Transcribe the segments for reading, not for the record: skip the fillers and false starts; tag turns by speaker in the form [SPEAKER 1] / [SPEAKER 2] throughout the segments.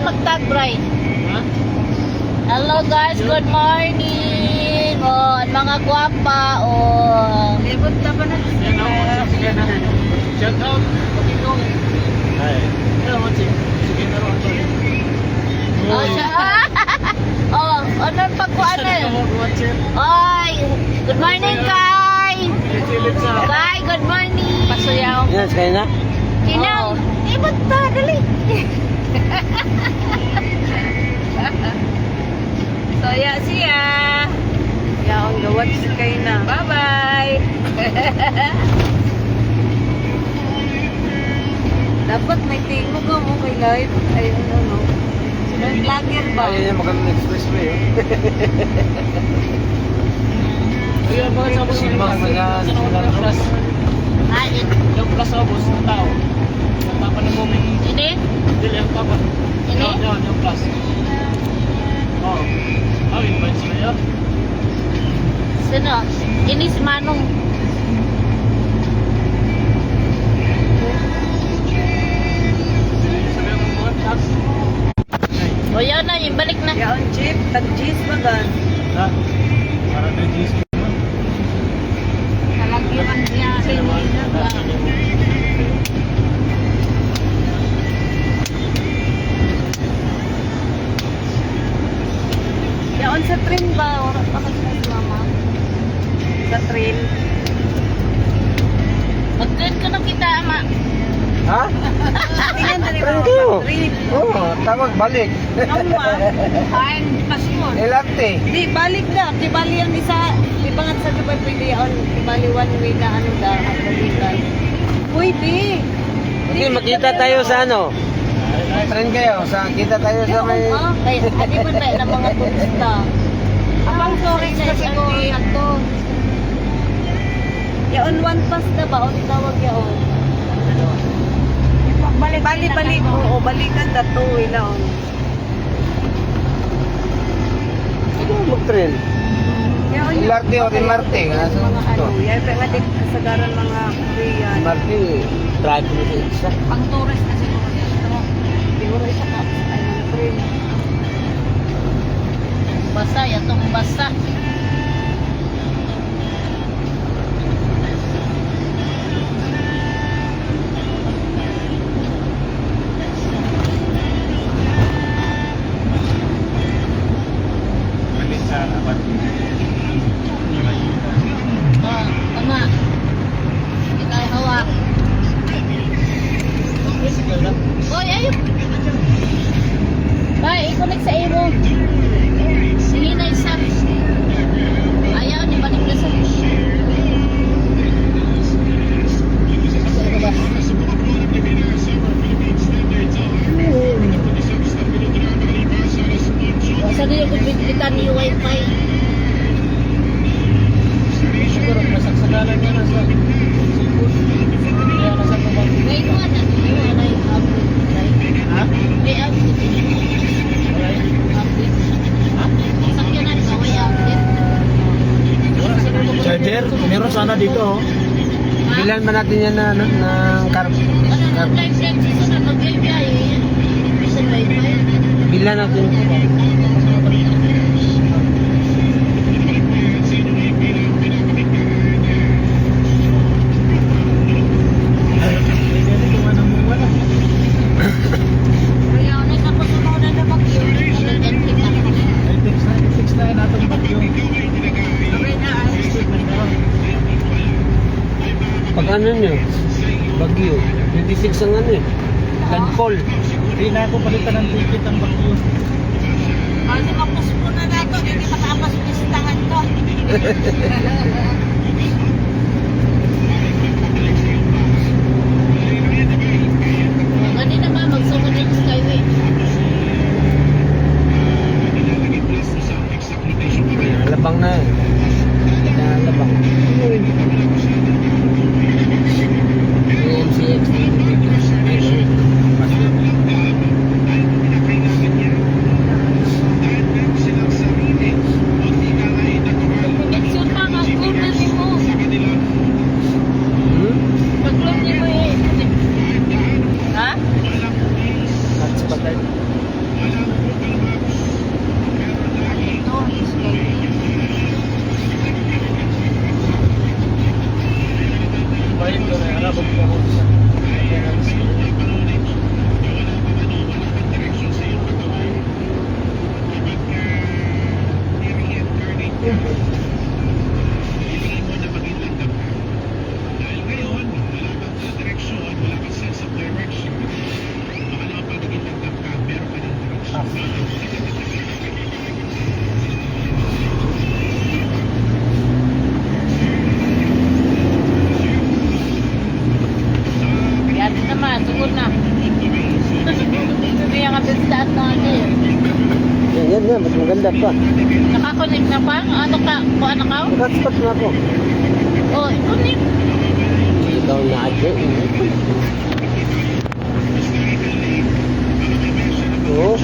[SPEAKER 1] magtag, Bray.
[SPEAKER 2] Ha?
[SPEAKER 1] Hello guys, good morning. Oh, mga gwapa. Oh.
[SPEAKER 3] Libot na ba na?
[SPEAKER 2] Yan ako, sige na. Shout out, pakingong. Ay. Hello, Machi. Sige na rin.
[SPEAKER 1] Oh, siya. Oh, ano pagkuanan? Oy, good morning, Kai. Kai, good morning. Pasuyaw.
[SPEAKER 4] Yes, kaya na.
[SPEAKER 1] Kinang, ibot ta, dali.
[SPEAKER 3] So, ya siya. Yaong gawat si kayo na. Bye-bye. Dapat may timo ka mo kay live. Ayun, ano. Sino vlogger ba?
[SPEAKER 4] Ayun yung magandang expressway.
[SPEAKER 2] Kaya ba sa bus
[SPEAKER 4] Simbang
[SPEAKER 2] sa
[SPEAKER 4] mga
[SPEAKER 2] plus.
[SPEAKER 1] Ay,
[SPEAKER 2] Yung plus sa bus ng tao. Ang tapa ng moment.
[SPEAKER 1] ini?
[SPEAKER 2] Dili ang tapa.
[SPEAKER 1] Ini?
[SPEAKER 2] Yung plus. Oo. Invite sila yun.
[SPEAKER 1] Sino? Ini si Manong.
[SPEAKER 2] Sabi ang mga tax.
[SPEAKER 1] O yun na, yung balik na.
[SPEAKER 3] Yaong jeep. Tag-jeep ba gan?
[SPEAKER 2] Ha? Para na GSP.
[SPEAKER 1] Kalagyan niya.
[SPEAKER 3] Yaon sa train ba? Wala pa kasi si mama. Sa train.
[SPEAKER 1] Mag-trade ko na kita, ama.
[SPEAKER 4] Ha?
[SPEAKER 3] Tingnan na rin
[SPEAKER 4] Thank you.
[SPEAKER 3] Train.
[SPEAKER 4] Oo, tawag balik.
[SPEAKER 3] Tama. Kain pasyon.
[SPEAKER 4] Elante.
[SPEAKER 3] Di balik na. Di bali ang isa. Di ba nga sa Dubai pwede yaon. Di bali one way na ano da. Balikan. Pwede.
[SPEAKER 4] Okay, makita tayo sa ano? Train kayo, kita tayo sa may...
[SPEAKER 3] Ay, adi ba tayo ng mga turista? Abang tourist na siguro ito. Yaon one pass na ba? O tawag yaon? Bali. Oo, balikan na to. Ilaon.
[SPEAKER 4] Sino mag-train?
[SPEAKER 3] Yaon yun.
[SPEAKER 4] Ilarte o Rimarte. Nasa
[SPEAKER 3] Mga ano.
[SPEAKER 4] ito.
[SPEAKER 3] Yan pa nga din kasagaran mga Korean.
[SPEAKER 4] Rimarte, drive mo sa isa.
[SPEAKER 3] Pang tourist na siguro dito. Siguro isa ka. Ay, ng train.
[SPEAKER 1] Basa, yatong basa.
[SPEAKER 2] Balik sa apat.
[SPEAKER 1] Oh, ama. Hindi tayo hawak. Oy, ayun. Bye, i-connect sa iro. Sige na isa. Ayaw, di balik na sa... Masa na yung bibilitan yung wifi.
[SPEAKER 2] Siguro, masaksagalan niya na sa seafood. Kaya nasa tubang.
[SPEAKER 1] Ngayon mo na. Ngayon na yung update.
[SPEAKER 2] Ha?
[SPEAKER 1] May update. Update.
[SPEAKER 2] Ha?
[SPEAKER 1] Sakyanan ka, may update.
[SPEAKER 2] Charger? Meron sana dito oh.
[SPEAKER 4] Bilan ba natin yan na ng car?
[SPEAKER 1] Ano na live stream sa mag-wifi? Sa wifi.
[SPEAKER 4] Bilan natin.
[SPEAKER 1] Kaya na sa pasununan na bagyo. Nalagyan kita.
[SPEAKER 2] Fix na yun atong bagyo.
[SPEAKER 1] Okay na ay.
[SPEAKER 4] Pag ano nyo, bagyo, 26 ang ano eh. Landfall.
[SPEAKER 2] Hindi na ako palitan ng ticket ang bagyo.
[SPEAKER 1] Kasi kapos mo na nato. Hindi makapas listangan ko. Kanina ba magsugod ng skyway?
[SPEAKER 4] Labang na eh. Labang. MCX.
[SPEAKER 1] Connection pa nga. Good na mo. Pag-load niyo mo eh. Ha?
[SPEAKER 4] Hotspot tayo. taas.
[SPEAKER 1] Yan naman, tungkol na. Sabi ang atin sa taas na akin.
[SPEAKER 4] Yan, mas maganda pa.
[SPEAKER 1] Nakakonect na pa? Ano ka? Ano ka?
[SPEAKER 4] Nag-hotspot na ako.
[SPEAKER 1] Oh, connect.
[SPEAKER 4] Ikaw na adyo. Oh,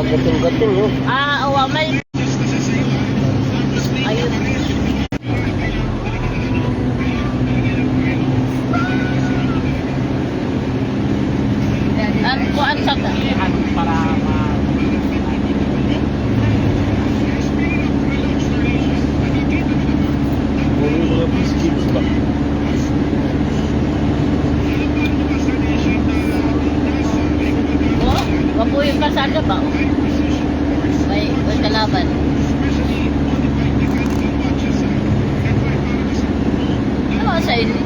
[SPEAKER 4] gatul-gatul, no?
[SPEAKER 1] Ah, oh, may... Ayun. Ang kuan sa
[SPEAKER 2] Para
[SPEAKER 1] oh, wapo yung kalsada ba? May kalaban. Ano sa inyo?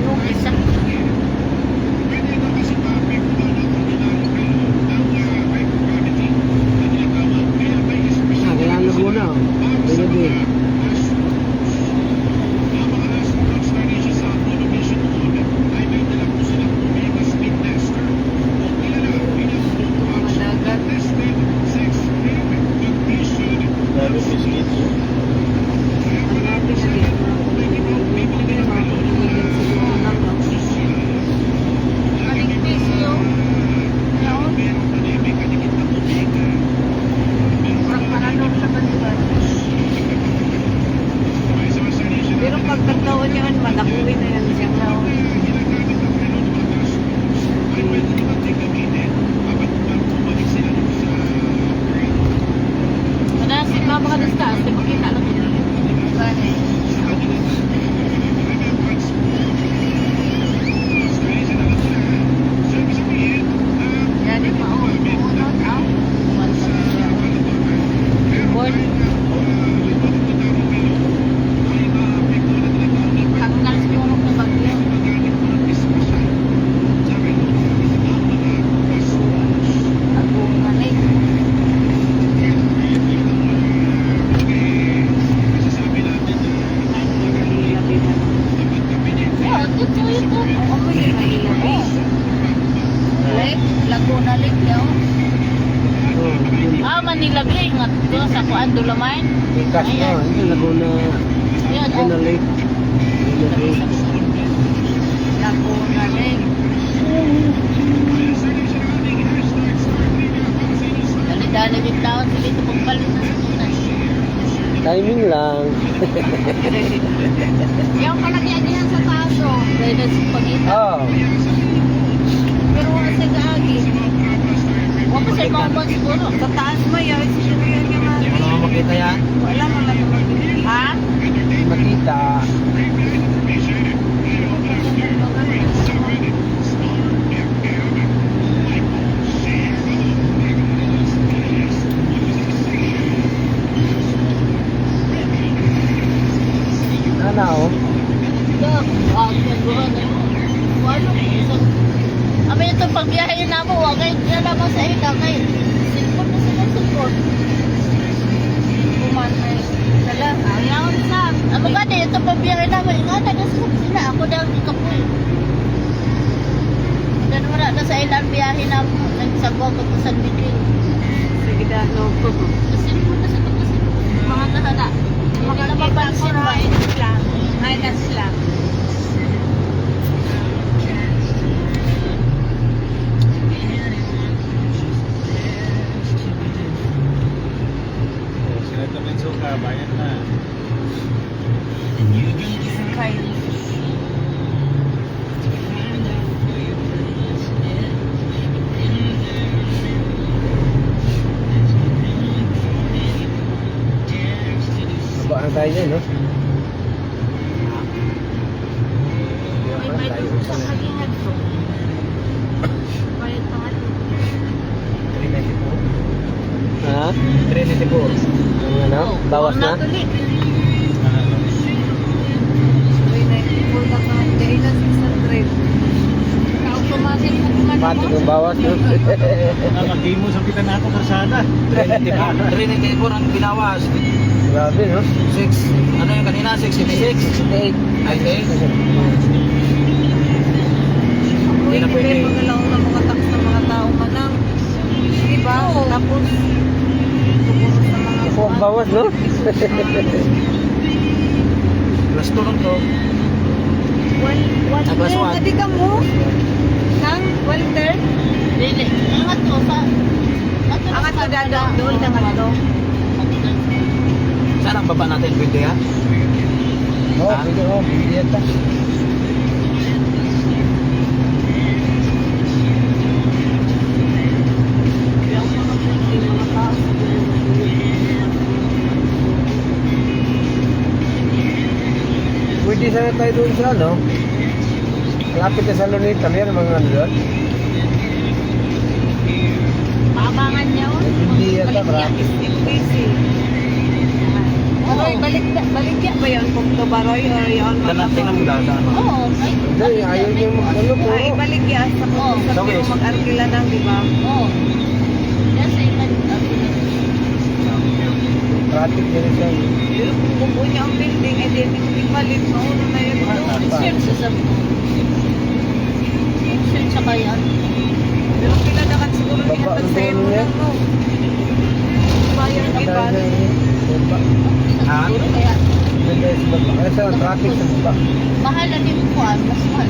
[SPEAKER 1] Yung isa.
[SPEAKER 4] Kailangan Laguna. Binibig.
[SPEAKER 3] Madagat.
[SPEAKER 1] Aling piso yun.
[SPEAKER 3] Pero pag tagtaon yan, malakuin na yan siyang taon.
[SPEAKER 1] Wala si Mama ka doon taas. Di ba kita lang yun?
[SPEAKER 3] Yan yung maon. Maunod, ah.
[SPEAKER 1] Board. Hanggang siguro na bagyo.
[SPEAKER 3] Ako ngayon.
[SPEAKER 1] Yeah, ito.
[SPEAKER 3] Ako yung mahilap. Lake, Laguna Lake daw.
[SPEAKER 4] Oh, yun.
[SPEAKER 1] Ah, Manila Bay. Nga to sa kuan Dolomite.
[SPEAKER 4] Cash na. Ito, Laguna.
[SPEAKER 1] Yan,
[SPEAKER 4] Laguna Lake. Laguna Lake.
[SPEAKER 3] Laguna Lake.
[SPEAKER 1] Dali-dali din taon sila ito pagpalit na sa tunas.
[SPEAKER 4] Timing lang.
[SPEAKER 3] Yung palagyan niyan sa taas oh.
[SPEAKER 1] Dahil na sa pangita.
[SPEAKER 4] Oh.
[SPEAKER 3] Pero wala sa gaagi.
[SPEAKER 1] Huwag pa sa mga buwan siguro.
[SPEAKER 3] Sa taas mo yun, siguro yan yung mga.
[SPEAKER 4] Wala mo makita yan?
[SPEAKER 3] Wala mo lang makikita. Ha?
[SPEAKER 4] Hindi makita. Ano?
[SPEAKER 1] Amin ito pagbiyahe na mo, huwag kayo nalaman sa ila kay silpon na sila silpon.
[SPEAKER 3] Kumantay. Dala, ayaw sa.
[SPEAKER 1] Ano ba di, ito pagbiyahe na mo, ingatan na sila, ako daw di kapoy. Dan wala na sa ilang biyahe na mo, nagsagawa ko sa San Miguel.
[SPEAKER 3] Sige da, no.
[SPEAKER 1] Silpon na sila kasi mga nahana. Mga napapansin ba?
[SPEAKER 3] lang. Minus lang.
[SPEAKER 2] sila naman suka, bayan na.
[SPEAKER 3] Sakay.
[SPEAKER 4] Aba na tayo dyan, no?
[SPEAKER 3] May doon sa kalingat ko. Bayad pa nga doon.
[SPEAKER 4] Ha? 394. Ang ano? Bawas na?
[SPEAKER 3] Uy, naipipul na ka. Dahil na 600. Ka-automatic mo
[SPEAKER 4] automatic ang bawas, no?
[SPEAKER 2] Nakakimo sa kita nato karsada.
[SPEAKER 5] Trinity po ang binawas.
[SPEAKER 4] Grabe, no?
[SPEAKER 5] 6, ano yung kanina? 686?
[SPEAKER 4] 8.
[SPEAKER 5] Ay, eh.
[SPEAKER 3] Uy,
[SPEAKER 5] na pwede.
[SPEAKER 3] hindi mo na lang ng mga tax ng mga tao manang. Diba? Tapos, tumulo sa mga...
[SPEAKER 4] Ako ang bawas, no?
[SPEAKER 5] Plus 2 lang to.
[SPEAKER 3] Walter,
[SPEAKER 5] Plus one.
[SPEAKER 3] adi ka mo? Nang, Walter?
[SPEAKER 1] Dili. Ang ato sa...
[SPEAKER 3] Ang ato dada, doon na nga to.
[SPEAKER 5] Saan ang baba natin? Pwede ha?
[SPEAKER 4] Oo, pwede ko. Hindi yata. Pwede sana tayo doon sa ano? Malapit na sa Lunita. Meron mga ano doon?
[SPEAKER 1] Maabangan niya o.
[SPEAKER 4] Hindi yata, marami.
[SPEAKER 3] Busy. Baroy, balik ya ba yun? Kung to Baroy or yun?
[SPEAKER 5] Tingnan mo daw sa ano.
[SPEAKER 1] Oo.
[SPEAKER 4] Hindi, ayaw niya mag-ano po.
[SPEAKER 3] Ay, balik ya sa kung sa
[SPEAKER 5] Okay.
[SPEAKER 3] mo mag-arkila ng, di ba?
[SPEAKER 1] Oo. Yan sa iba.
[SPEAKER 4] Traffic din siya.
[SPEAKER 3] Pero kung buo niya ang building, eh di hindi balik. Mauna na yun.
[SPEAKER 1] Share sa sampo. Share sa kaya.
[SPEAKER 3] Pero pinadakan siguro
[SPEAKER 4] Baba
[SPEAKER 3] niya
[SPEAKER 4] ang
[SPEAKER 3] tagsayin mo
[SPEAKER 4] dulo niya.
[SPEAKER 3] lang, no? Bayan, di ba?
[SPEAKER 5] Ha?
[SPEAKER 1] Siguro kaya.
[SPEAKER 4] Ganda sa baba. Kaya sa traffic sa baba.
[SPEAKER 1] Mahal na din mo kuhan. Mas mahal.